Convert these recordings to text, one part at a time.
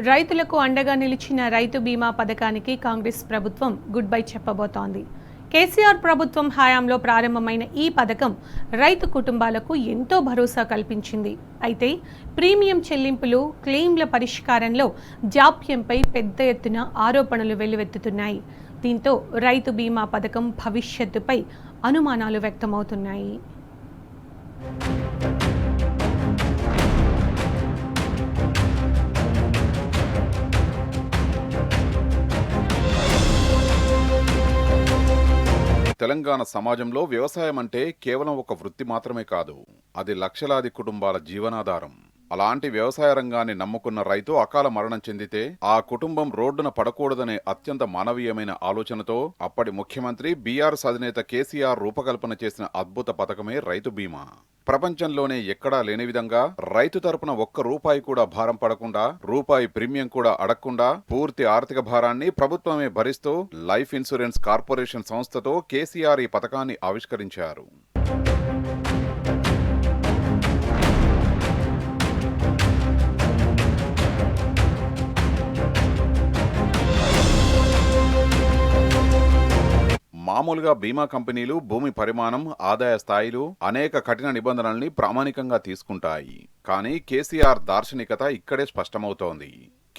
రైతులకు అండగా నిలిచిన రైతు బీమా పథకానికి కాంగ్రెస్ ప్రభుత్వం గుడ్ బై చెప్పబోతోంది. కేసీఆర్ ప్రభుత్వం హయాంలో ప్రారంభమైన ఈ పథకం రైతు కుటుంబాలకు ఎంతో భరోసా కల్పించింది. అయితే ప్రీమియం చెల్లింపులు, క్లెయిమ్ల పరిష్కారంలో జాప్యంపై పెద్ద ఎత్తున ఆరోపణలు వెల్లువెత్తుతున్నాయి. దీంతో రైతు బీమా పథకం భవిష్యత్తుపై అనుమానాలు వ్యక్తమవుతున్నాయి. తెలంగాణ సమాజంలో వ్యవసాయం అంటే కేవలం ఒక వృత్తి మాత్రమే కాదు, అది లక్షలాది కుటుంబాల జీవనాధారం. అలాంటి వ్యవసాయ రంగాన్ని నమ్ముకున్న రైతు అకాల మరణం చెందితే ఆ కుటుంబం రోడ్డున పడకూడదనే అత్యంత మానవీయమైన ఆలోచనతో అప్పటి ముఖ్యమంత్రి బీఆర్ఎస్ అధినేత కేసీఆర్ రూపకల్పన చేసిన అద్భుత పథకమే రైతు బీమా. ప్రపంచంలోనే ఎక్కడా లేని విధంగా రైతు తరపున ఒక్క రూపాయి కూడా భారం పడకుండా, రూపాయి ప్రీమియం కూడా అడగకుండా పూర్తి ఆర్థిక భారాన్ని ప్రభుత్వమే భరిస్తూ లైఫ్ ఇన్సూరెన్స్ కార్పొరేషన్ సంస్థతో కేసీఆర్ ఈ పథకాన్ని ఆవిష్కరించారు. మామూలుగా బీమా కంపెనీలు భూమి పరిమాణం, ఆదాయ స్థాయిలు, అనేక కఠిన నిబంధనల్ని ప్రామాణికంగా తీసుకుంటాయి. కానీ కేసీఆర్ దార్శనికత ఇక్కడే స్పష్టమవుతోంది.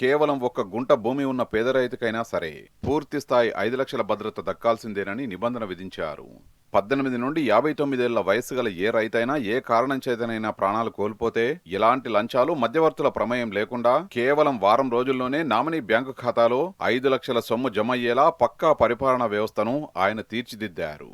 కేవలం ఒక్క గుంట భూమి ఉన్న పేద రైతుకైనా సరే పూర్తి స్థాయి 5 లక్షల భద్రత దక్కాల్సిందేనని నిబంధన విధించారు. 18 నుండి 59 ఏళ్ల వయస్సు గల ఏ రైతైనా ఏ కారణం చేతనైనా ప్రాణాలు కోల్పోతే ఎలాంటి లంచాలు, మధ్యవర్తుల ప్రమేయం లేకుండా కేవలం వారం రోజుల్లోనే నామినీ బ్యాంకు ఖాతాలో 5 లక్షల సొమ్ము జమ అయ్యేలా పక్కా పరిపాలనా వ్యవస్థను ఆయన తీర్చిదిద్దారు.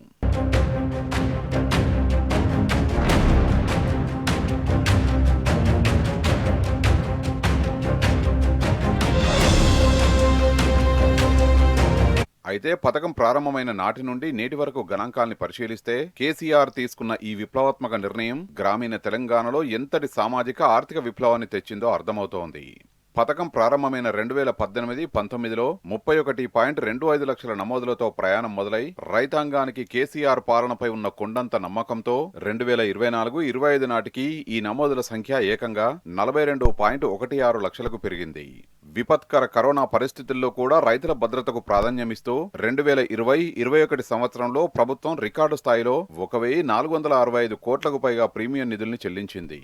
అయితే పథకం ప్రారంభమైన నాటి నుండి నేటి వరకు గణాంకాల్ని పరిశీలిస్తే కేసీఆర్ తీసుకున్న ఈ విప్లవాత్మక నిర్ణయం గ్రామీణ తెలంగాణలో ఎంతటి సామాజిక, ఆర్థిక విప్లవాన్ని తెచ్చిందో అర్థమవుతోంది. పథకం ప్రారంభమైన 2018-19లో 31.25 లక్షల నమోదులతో ప్రయాణం మొదలై రైతాంగానికి కేసీఆర్ పాలనపై ఉన్న కొండంత నమ్మకంతో 2024-25 నాటికి ఈ నమోదుల సంఖ్య ఏకంగా 42.16 లక్షలకు పెరిగింది. విపత్కర కరోనా పరిస్థితుల్లో కూడా రైతుల భద్రతకు ప్రాధాన్యమిస్తూ 2020-21 సంవత్సరంలో ప్రభుత్వం రికార్డు స్థాయిలో 1,465 కోట్లకు పైగా ప్రీమియం నిధుల్ని చెల్లించింది.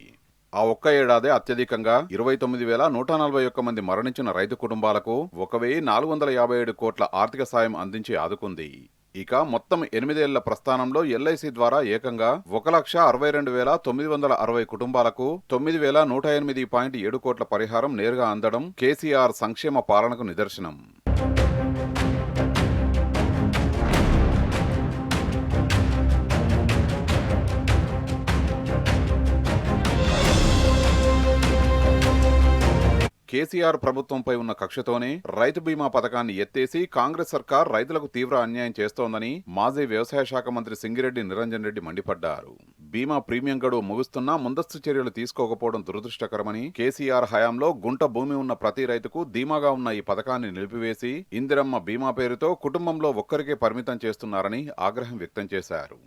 ఆ ఒక్క ఏడాదే అత్యధికంగా 29,141 మంది మరణించిన రైతు కుటుంబాలకు 1,457 కోట్ల ఆర్థిక సాయం అందించి ఆదుకుంది. ఇక మొత్తం 8 ఏళ్ల ప్రస్థానంలో ఎల్ఐసి ద్వారా ఏకంగా 1,62,960 కుటుంబాలకు 9,108.7 కోట్ల పరిహారం నేరుగా అందడం కేసీఆర్ సంక్షేమ పాలనకు నిదర్శనం. కేసీఆర్ ప్రభుత్వంపై ఉన్న కక్షతోనే రైతు బీమా పథకాన్ని ఎత్తేసి కాంగ్రెస్ సర్కార్ రైతులకు తీవ్ర అన్యాయం చేస్తోందని మాజీ వ్యవసాయ శాఖ మంత్రి సింగిరెడ్డి నిరంజన్ రెడ్డి మండిపడ్డారు. బీమా ప్రీమియం గడువు ముగుస్తున్నా ముందస్తు చర్యలు తీసుకోకపోవడం దురదృష్టకరమని, కేసీఆర్ హయాంలో గుంట భూమి ఉన్న ప్రతి రైతుకు ధీమాగా ఉన్న ఈ పథకాన్ని నిలిపివేసి ఇందిరమ్మ బీమా పేరుతో కుటుంబంలో ఒక్కరికే పరిమితం చేస్తున్నారని ఆగ్రహం వ్యక్తం చేశారు.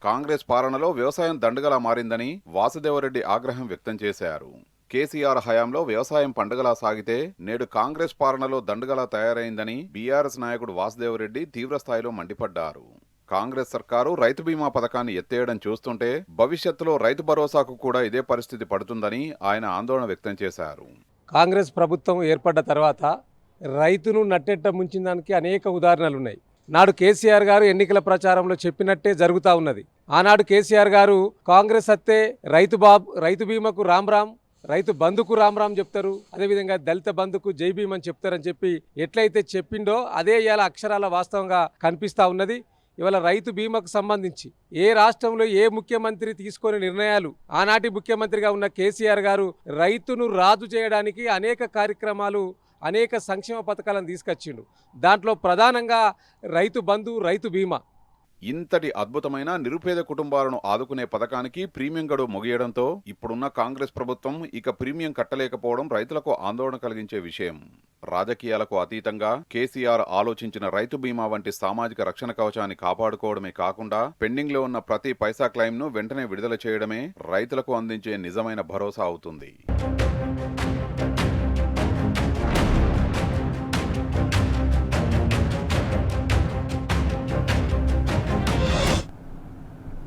కాంగ్రెస్ పాలనలో వ్యవసాయం దండగలా మారిందని వాసుదేవరెడ్డి ఆగ్రహం వ్యక్తం చేశారు. కేసీఆర్ హయాంలో వ్యవసాయం పండుగలా సాగితే నేడు కాంగ్రెస్ పాలనలో దండగలా తయారైందని బీఆర్ఎస్ నాయకుడు వాసుదేవరెడ్డి తీవ్రస్థాయిలో మండిపడ్డారు. కాంగ్రెస్ సర్కారు రైతు బీమా పథకాన్ని ఎత్తేయడం చూస్తుంటే భవిష్యత్తులో రైతు భరోసాకు కూడా ఇదే పరిస్థితి పడుతుందని ఆయన ఆందోళన వ్యక్తం చేశారు. కాంగ్రెస్ ప్రభుత్వం ఏర్పడ్డ తర్వాత రైతును నట్టెట్ట ముంచిన దానికి అనేక ఉదాహరణలున్నాయి. నాడు కేసీఆర్ గారు ఎన్నికల ప్రచారంలో చెప్పినట్టే జరుగుతూ ఉన్నది. ఆనాడు కేసీఆర్ గారు కాంగ్రెస్ అత్తే రైతు బీమాకు రామ్, రైతు బంధుకు రామ్ చెప్తారు, అదేవిధంగా దళిత బంధుకు జై భీమ్ అని చెప్తారని చెప్పి ఎట్లయితే చెప్పిండో అదే ఇవాళ అక్షరాల వాస్తవంగా కనిపిస్తూ ఉన్నది. ఇవాళ రైతు బీమాకు సంబంధించి ఏ రాష్ట్రంలో ఏ ముఖ్యమంత్రి తీసుకునే నిర్ణయాలు, ఆనాటి ముఖ్యమంత్రిగా ఉన్న కేసీఆర్ గారు రైతును రాజు చేయడానికి అనేక కార్యక్రమాలు, అనేక సంక్షేమ పథకాలను తీసుకొచ్చిండు. దాంట్లో ప్రధానంగా రైతు బంధు, రైతు బీమా. ఇంతటి అద్భుతమైన నిరుపేద కుటుంబాలను ఆదుకునే పథకానికి ప్రీమియం గడువు ముగియడంతో ఇప్పుడున్న కాంగ్రెస్ ప్రభుత్వం ఇక ప్రీమియం కట్టలేకపోవడం రైతులకు ఆందోళన కలిగించే విషయం. రాజకీయాలకు అతీతంగా కేసీఆర్ ఆలోచించిన రైతు బీమా వంటి సామాజిక రక్షణ కవచాన్ని కాపాడుకోవడమే కాకుండా పెండింగ్ లో ఉన్న ప్రతి పైసా క్లెయిమ్ ను వెంటనే విడుదల చేయడమే రైతులకు అందించే నిజమైన భరోసా అవుతుంది.